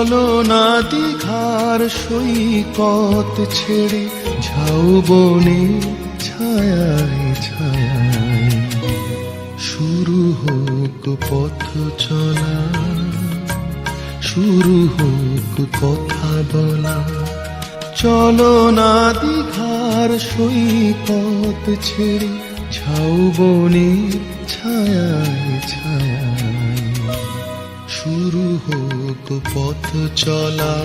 চলো না দীঘার সৈকত ছেড়ে ঝাউবনে ছায়ায় ছায়ায় শুরু হোক পথ চলা, শুরু হোক কথা বলা। চলো না দীঘার সৈকত ছেড়ে ঝাউবনে ছায়ায় ছায়ায় শুরু হোক পথ চলা,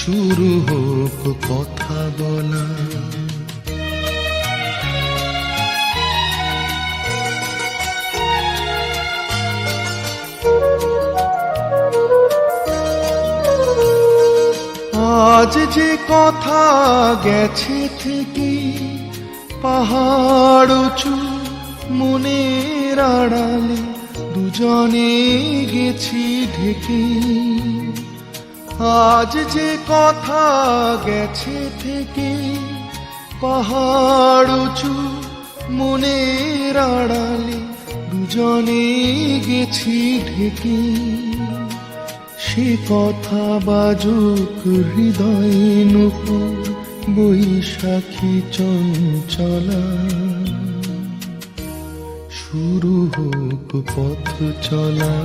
শুরু হোক কথা বলা। আজ যে কথা গেছে থেকে পাহাড় উঁচু মনের আড়ালে দুজনে গেছি ঢেকে। আজ যে কথা গেছে থেকে পাহাড় উঁচু মনের আড়ালে দুজনে গেছি ঢেকে। সে কথা বাজুক হৃদয়ে নূপুর বৈশাখী চঞ্চলা। শুরু হোক পথ চলা,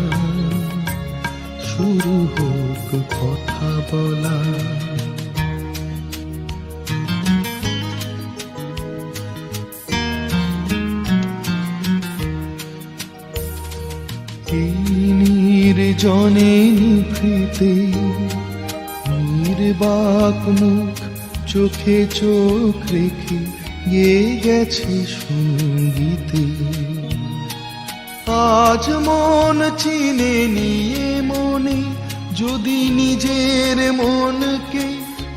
শুরু হোক কথা বলা। নির্জনে নিভৃতে নির্বাক মুখ চোখে চোখ রেখে গেয়ে গেছে সঙ্গীতে। আজ মন চিনে নিয়ে মনে যদি নিজের মনকে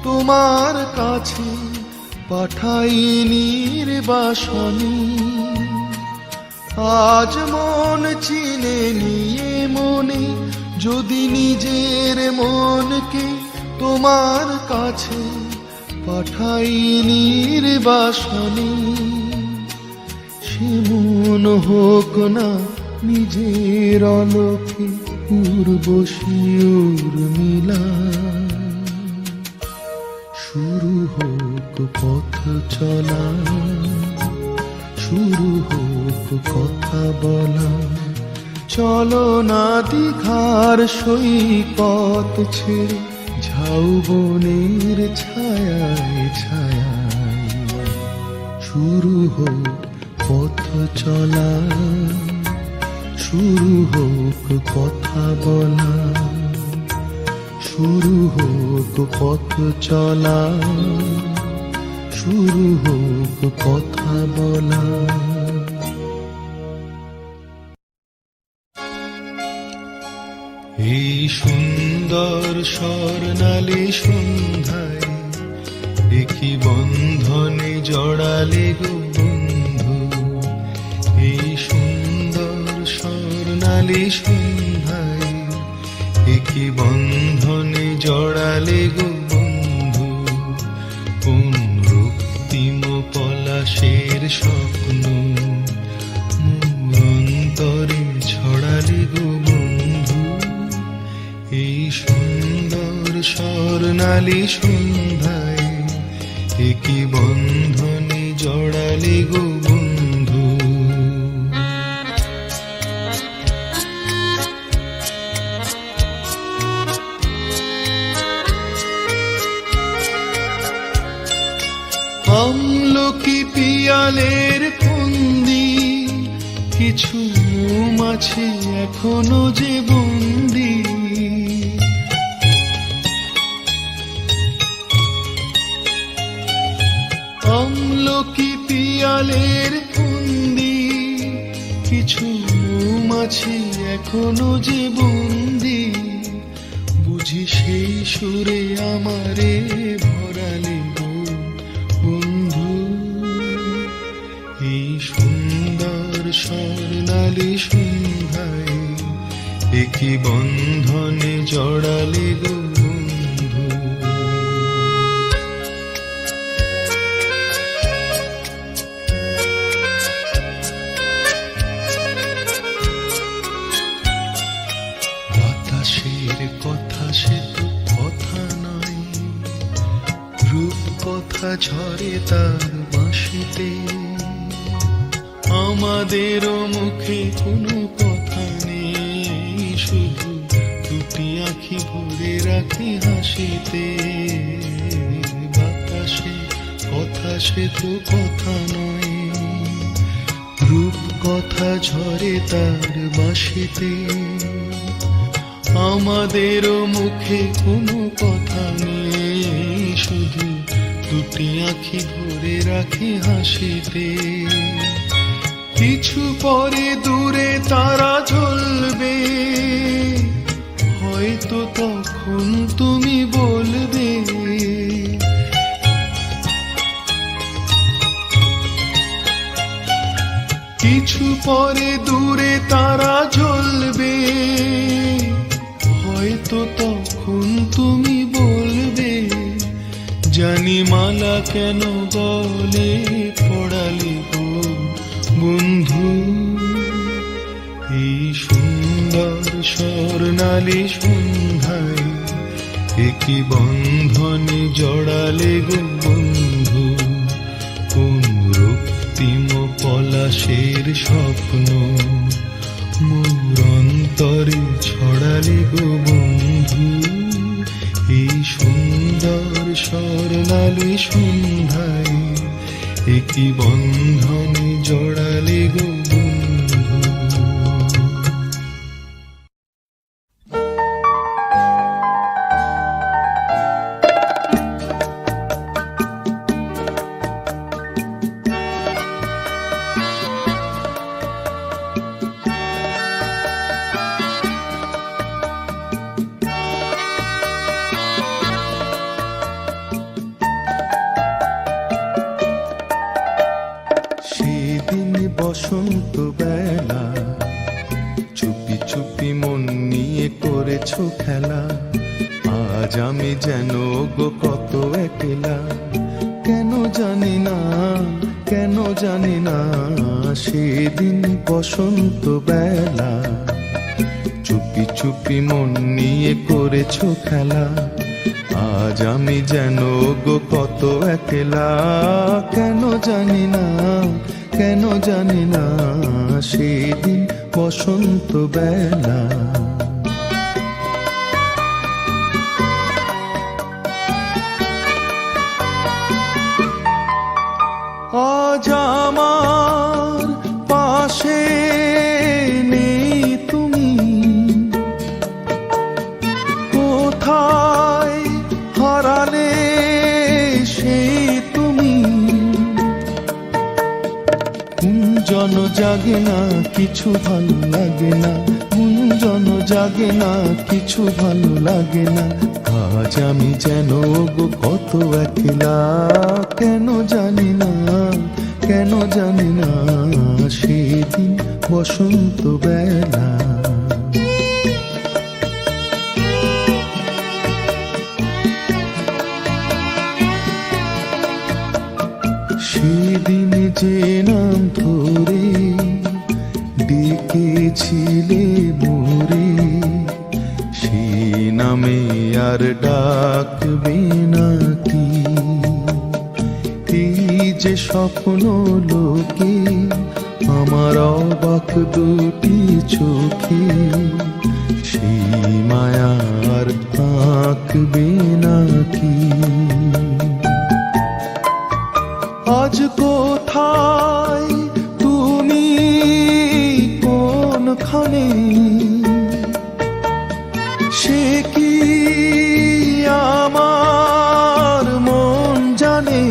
তোমার কাছে পাঠাই নির্বাসনে। আজ মন চিনে নিয়ে মনে যদি নিজের মনকে তোমার কাছে পাঠাই নির্বাসনে। সে মন হোক না নিজের অলোকে উর্বশী উর্মিলা। শুরু হোক পথ চলা, শুরু হোক কথা বলা। চলো না দীঘার সৈকত ছেড়ে ঝাউবনের ছায়ায় ছায়ায় শুরু হোক পথ চলা, শুরু হোক কথা বলা। শুরু হোক পথ চলা, শুরু হোক কথা বলা। এই সুন্দর স্বর্ণালী সন্ধ্যায় একই বন্ধনে জড়ালে গো বন্ধু। এই সুন্দর স্বর্ণালী সন্ধ্যায় একই বন্ধনে জড়ালে গো বন্ধু। কোন রক্তিম পলাশের স্বপ্ন অন্তরে ছড়ালে গো বন্ধু। এই সুন্দর স্বর্ণালী সন্ধ্যায় একই বন্ধনে জড়ালে গো বন্ধু। আমলকি পিয়ালের ফন্দি কিছু মৌমাছি এখনো যে বন্দি। আমলকি পিয়ালের ফন্দি কিছু মৌমাছি এখনো যে বন্দি। বুঝি সেই সুরে আমারে ভরালে গো বন্ধু। এই সুন্দর স্বর্ণালী সন্ধ্যায় একই বন্ধনে জড়ালে গো বন্ধু। বাতাসের কথা ঝরে তার বাঁশিতে, আমাদেরও মুখে কোনো কথা নেই, শুধু দুটি আঁখি ভরে রাখি হাসিতে। বাতাসে কথা সে তো কথা নয়, রূপ কথা ঝরে তার বাঁশিতে, আমাদেরও মুখে কোনো কথা নেই, শুধু দুটি আঁখি ভরে রাখি হাসিতে। কিছু পরে দূরে তারা জ্বলবে, হয়তো তখন তুমি বলবে, কিছু পরে দূরে তারা জ্বলবে, হয়তো তখন তুমি বলবে, জানি মালা কেন গলে পড়ালে গো বন্ধু। এই সুন্দর স্বর্ণালী সন্ধ্যায় একই বন্ধনে জড়ালে গো বন্ধু, কোন রক্তিম পলাশের স্বপ্ন মোর অন্তরে ছড়ালে গো বন্ধু। এই সুন্দর স্বর্ণালী সন্ধ্যায় একই বন্ধনে জড়ালে গো বন্ধু। বসন্ত বেলা চুপি চুপি মন নিয়ে করেছো খেলা, আজ আমি যেন গো কত একলা, কেন জানি না, কেন জানি না। সেদিন বসন্ত বেলা চুপি চুপি মন নিয়ে করেছো খেলা, আজ আমি যেন গো কত একলা, কেন জানি না, কেন জানি না। সেদিন বসন্ত বেলা আজ আমার পাশে নেই তুমি, কোথায় হারালে সেই তুমি। গুঞ্জন জাগে না, কিছু ভালো লাগে না, গুঞ্জন জাগে না, কিছু ভালো লাগে না। আজ আমি যেন গো কত একলা, কেন জানি না, কেন জানি না। সেদিন বসন্ত বেলা সেদিন যে নাম ধরে ডেকেছিলে মোরে, সেই নামে আর ডাকবে নাকি। এই যে স্বপ্ন লোকে আমার অবাক দুটি চোখে, সেই মায়ার আঁকবে নাকি। আজ কোথায় তুমি, কোনখানে, সে কি আমার মন জানে।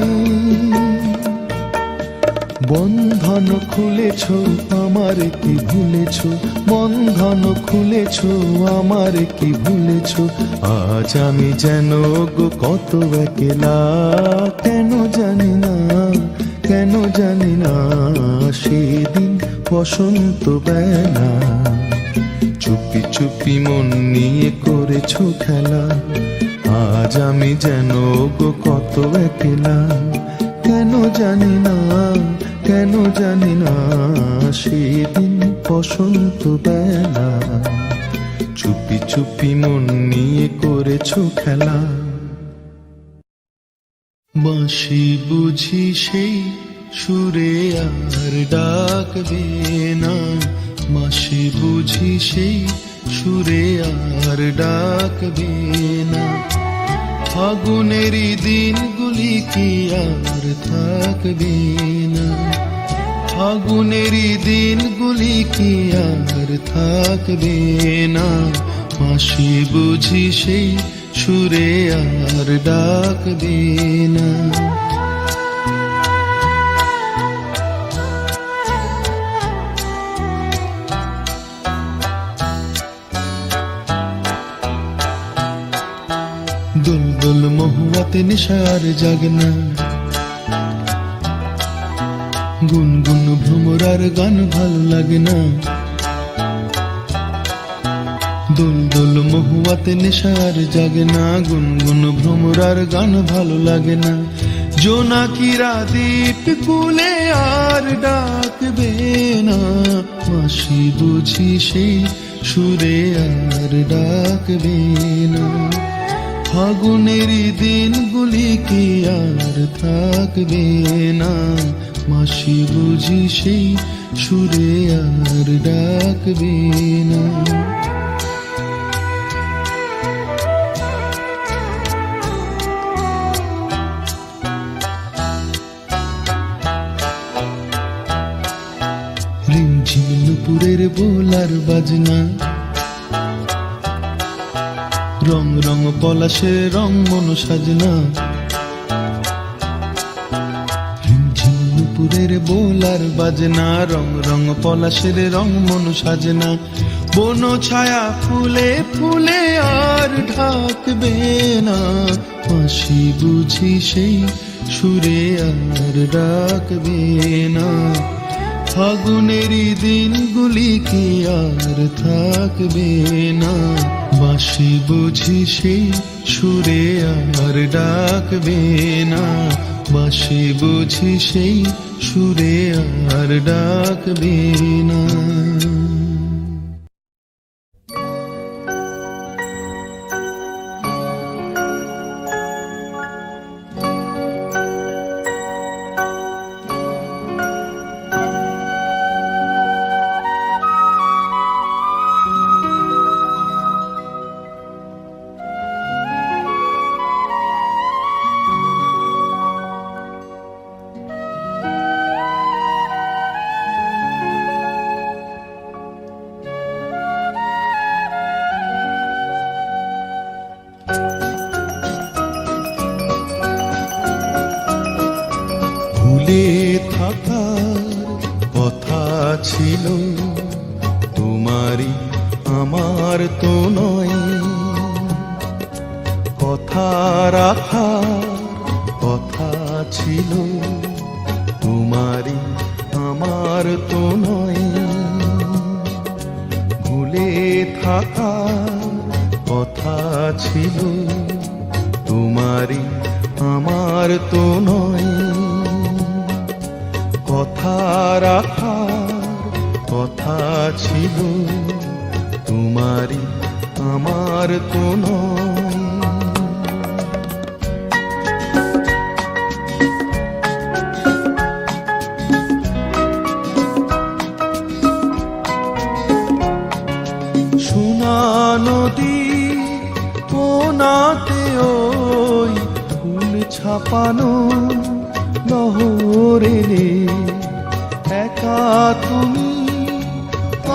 বন্ধন খুলেছ আমার কি ভুলেছ, বন্ধন খুলেছ আমার কি ভুলেছ। আজ আমি যেন গো কত একলা, কেন জানি না, কেন জানি না। সেদিন বসন্ত বেলা চুপি চুপি মন নিয়ে করেছো খেলা, আজ আমি যেন গো কত একলা, কেন জানি না, কেন জানি না। সেদিন বসন্ত বেলা চুপি চুপি মন নিয়ে করেছো খেলা। বাঁশি বুঝি সেই সুরে আর ডাকবে না, বাঁশি বুঝি সেই সুরে আর ডাকবে না। ফাগুনেরই দিনগুলি কি আর থাকবে না, ফাগুনেরই দিনগুলি কি আর থাকবে না। বাঁশি বুঝি সেই সুরে আর ডাকবে না। দুলদুল মহুয়াতে নেশার জাগনা, গুনগুন ভ্রমরার গান ভালো লাগে না। দুলদুল মহুয়াতে নেশার জাগনা, গুনগুন ভ্রমরার গান ভালো লাগে না। জোনাকিরা দ্বীপ কুলে আর ডাকবে না, বাঁশি বুঝি সেই সুরে আর ডাকবে না। ফাগুনেরই দিনগুলি কি আর থাকবে না, বাঁশি বুঝি সেই সুরে আর ডাকবে না। রিমঝিম নুপুরের বোলার বাজনা, রং রং পলাশে রং মন সাজনা। রিমঝিম নুপুরের বোলার বাজনা, রং রং পলাশের রং মন সাজনা। বন ছায়া ফুলে ফুলে আর ঢাকবে না, বাঁশি বুঝি সেই সুরে আর ডাকবে না। ফাগুনেরই দিনগুলি কি আর থাকবে না, বাঁশি বুঝি সেই সুরে আর ডাকবে না। বাঁশি বুঝি সেই সুরে আর ডাকবে না। ভুলে থাকার কথা ছিল তোমারই আমার তো নয়, কথা রাখার কথা ছিল তোমারই আমার তো নয়। ভুলে থাকার কথা ছিল তোমারই আমার তো নয়, কথা রাখার কথা ছিল তোমারই আমার তো নয়। সোনা নদী কোনাতে ওই ফুল ছাপানো নহরেলে একা তুমি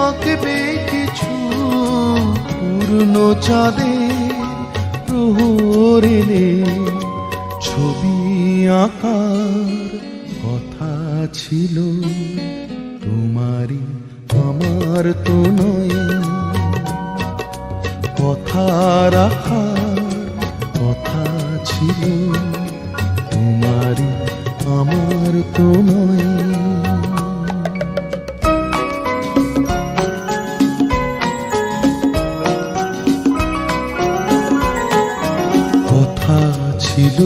আঁকবে কিছু পূর্ণ চাঁদে প্রহরেলে। ছবি আঁকার কথা ছিল তোমারই আমার তো নয়, কথা রাখার কথা ছিল তোমারই আমার তো নয়। কথা ছিল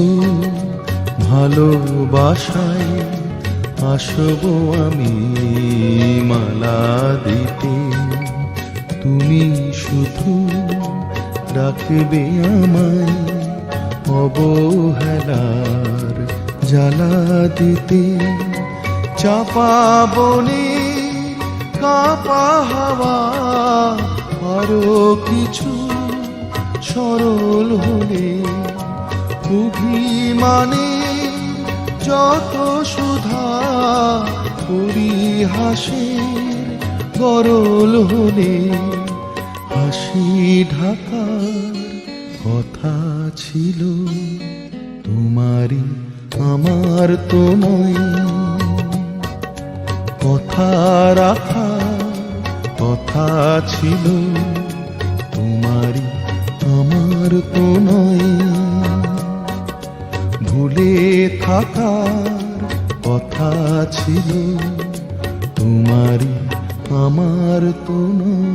ভালোবাসায় আসবো আমি মালা দিতে, তুমি শুধু ডাকবে আমায় অবহেলার জ্বালা দিতে, চাপা বনে কাপা হাওয়া আরো কিছু সরল হলে, অভিমানে যত সুধা পরিহাসের গরল হলে, হাসি ঢাকার কথা ছিল তোমারই আমার তো নয়, কথা রাখার কথা ছিল তোমারই আমার তো নয়, ভুলে থাকার কথা ছিল তোমারই আমার তো নয়।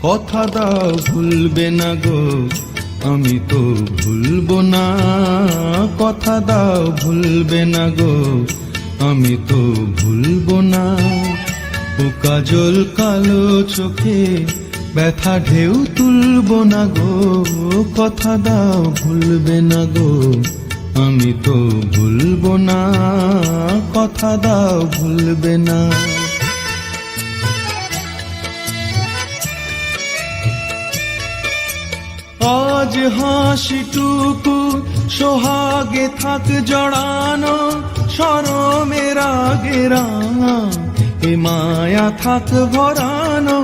কথা দাও ভুলবে না গো, আমি তো ভুলবো না, কথা দাও ভুলবে না গো, আমি তো ভুলবো না, ও কাজল কালো চোখে ব্যথা ঢেউ তুলবো না গো, কথা দাও ভুলবে না গো, আমি তো ভুলবো না, কথা দাও ভুলবে না। আজ হাসিটুকু সোহাগে থাক জড়ানো, শরমের আগে রাঙা এ মায়া থাক ভরানো,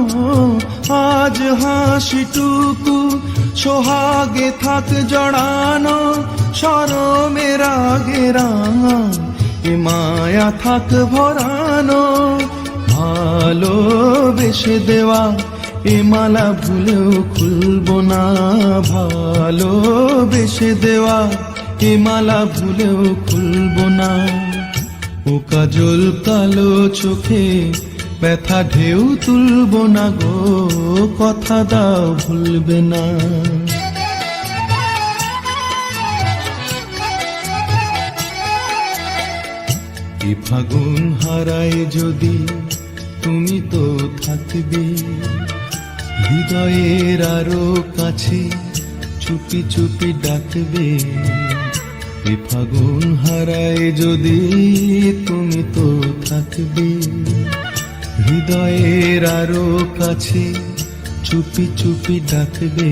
আজ হাসিটুকু সোহাগে থাক জড়ানো, শরমের আগে রাঙা এ মায়া থাক ভরানো, ভালোবেসে দেওয়া এ মালা ভুলেও খুলবো না, ভালোবেসে দেওয়া এ মালা ভুলেও খুলবো না, ও কাজল কালো চোখে ব্যথা ঢেউ তুলবো না গো, কথা দাও ভুলবে না। এ ফাগুন হারায় যদি তুমি তো থাকবে, হৃদয়ের আরো কাছে চুপি চুপি ডাকবে, এ ফাগুন হারায় যদি তুমি তো থাকবে, হৃদয়ের আরো কাছে চুপি চুপি ডাকবে।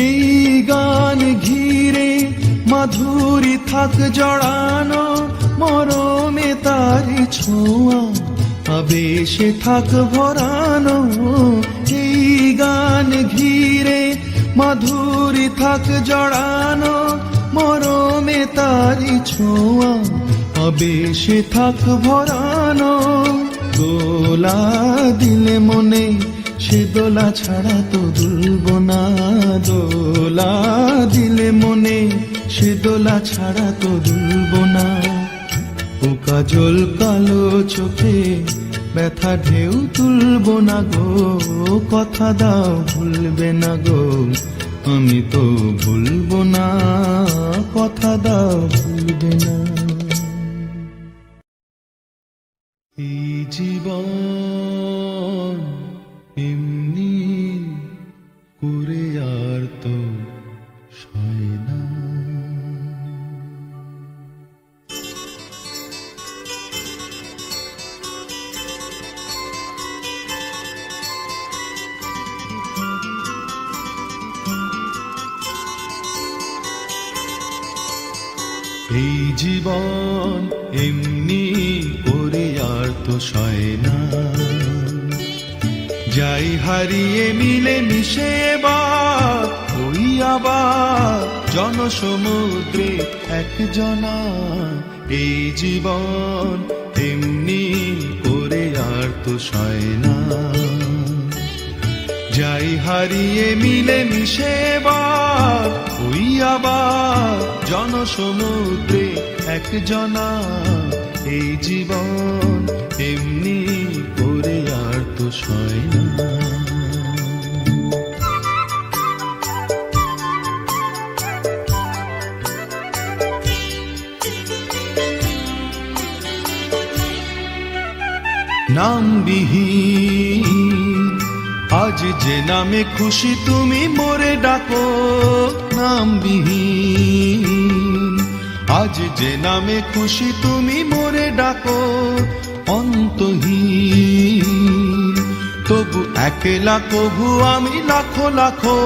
এই গান ঘিরে মাধুরী থাক জড়ানো, মরমে তারি ছোঁয়া আবেশে থাক ভরানো, এই গান ঘিরে মাধুরী থাক জড়ানো, মরমে তারি ছোঁয়া আবেশে থাক ভরানো, দোলা দিলে মনে সে দোলা ছাড়া তো দুলবো না, দোলা দিলে মনে সে দোলা ছাড়া তো দুলবো না, ও কাজল কালো চোখে ব্যথা ঢেউ তুলবো না গো, কথা দাও ভুলবে না গো, আমি তো ভুলবো না, কথা দাও ভুলবে না। এই জীবন এমনি করে আর তো সয় না, এই জীবন এমনি করে আর তো সয় না, যাই হারিয়ে মিলে মিশে এবার ওই আবার জনসমুদ্রে একজনা, এই জীবন এমনি করে আর তো সয় না, যাই হারিয়ে মিলে মিশে এবার ওই আবার জনসমুদ্রে একজনা। এই জীবন এমনি করে আর তো সয় না। নামবিহীন আজ যে নামে খুশি তুমি মোরে ডাকো। নামবিহীন আজ যে নামে খুশি তুমি মোরে ডাকো। অন্তহীন তবু একলা কভু আমি লাখো লাখো।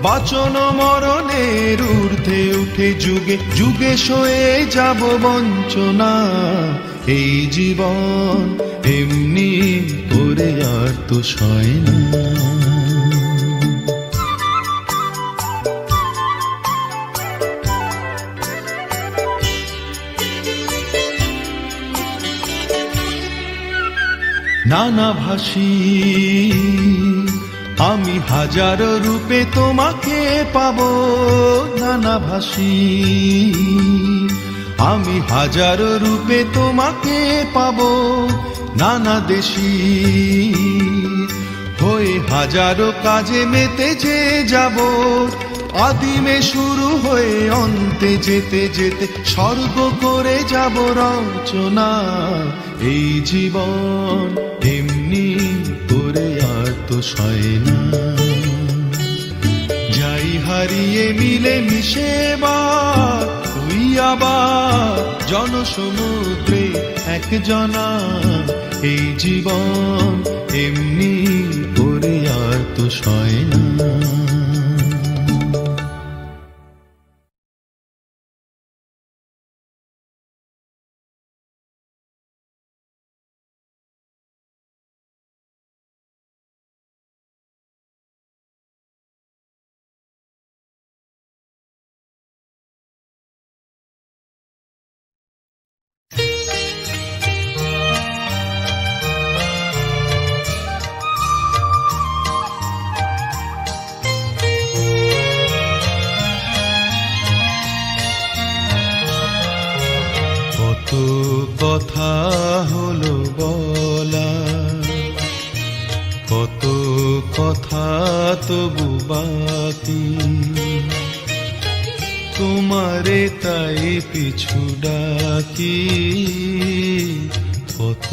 বাঁচন মরণের ঊর্ধ্বে উঠে যুগে যুগে সয়ে যাব বঞ্চনা। এই জীবন এমনি করে আর তো সয় না। নানাভাষী আমি হাজারো রূপে তোমাকে পাবো। নানাভাষী আমি হাজারো রূপে তোমাকে পাবো। নানা দেশী হয়ে হাজারো কাজে মেতে যে যাব। আদিমে শুরু হয়ে অন্তে যেতে যেতে স্বর্গ করে যাব রচনা। এই জীবন এমনি করে আর তো সয় না। যাই হারিয়ে মিলে মিশে তুই আবার জনসমুদ্রে একজনা। এই জীবন এমনি করে আর তো সয় না। কত কথা হলো বলা, কত কথা তবু বাকি। তোমারে তাই পিছু ডাকি। কত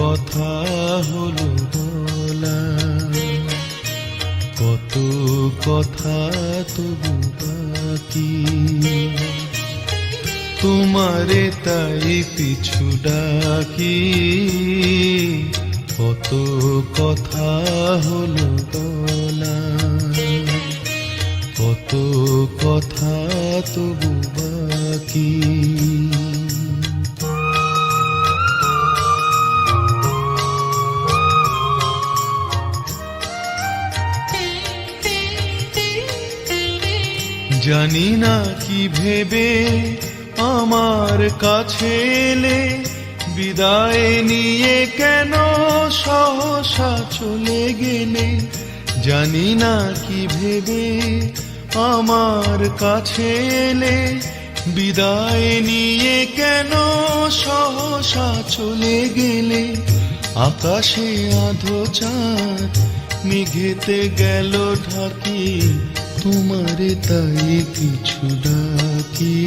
কথা হলো বলা, কত কথা তবু বাকি। তোমারে তাই পিছু ডাকি। কত কথা হলো বলা, কত কথা তবু বাকি। জানি না কি ভেবে আমার কাছে এলে, বিদায় নিয়ে কেন সহসা চলে গেলে। জানি না কি ভেবে আমার কাছে এলে, বিদায় নিয়ে কেন সহসা চলে গেলে। আকাশে আধো চাঁদ মেঘেতে গেল ঢাকি। তোমারে তাই কিছু ডাকি।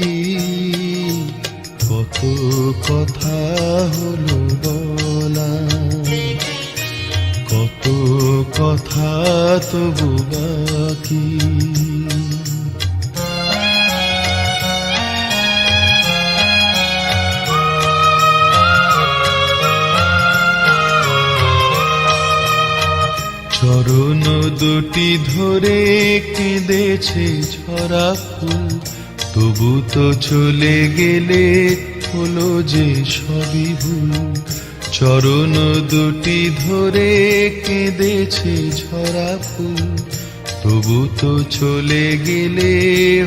কত কথা হলো বলা, কত কথা তবু বাকি। চরণ দুটি ধরে কেঁদেছে ঝরা ফুল। তবু তো চলে গেলে হলো যে সবই ভুল। চরণ দুটি ধরে কেঁদেছে ঝরা ফুল। তবু তো চলে গেলে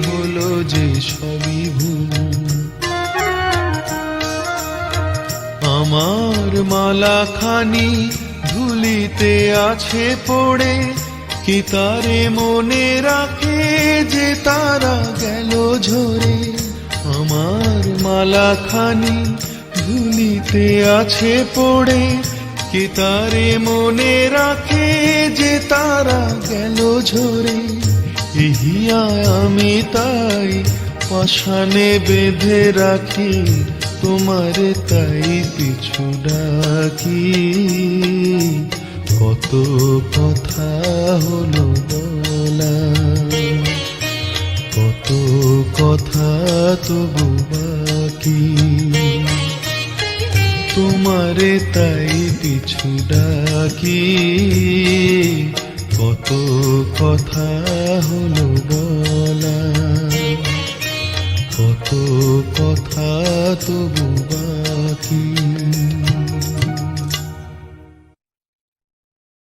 হলো যে সবই ভুল। আমার মালাখানি ধুলিতে আছে পড়ে, কি তারে মনে রাখে যে তারা গেল ঝরে, আমার মালাখানি ধুলিতে আছে পড়ে। কি তারে মনে রাখে যে তারা গেল ঝরে, ইহিয়ায় আমি তাই পাষাণে বেঁধে রাখি, তোমারে তাই পিছু ডাকি। কত কথা হলো বলা, কত কথা তবু বাকি, তোমারে তাই পিছু ডাকি। কত কথা হলো বলা, কত কথা তবু বাকি।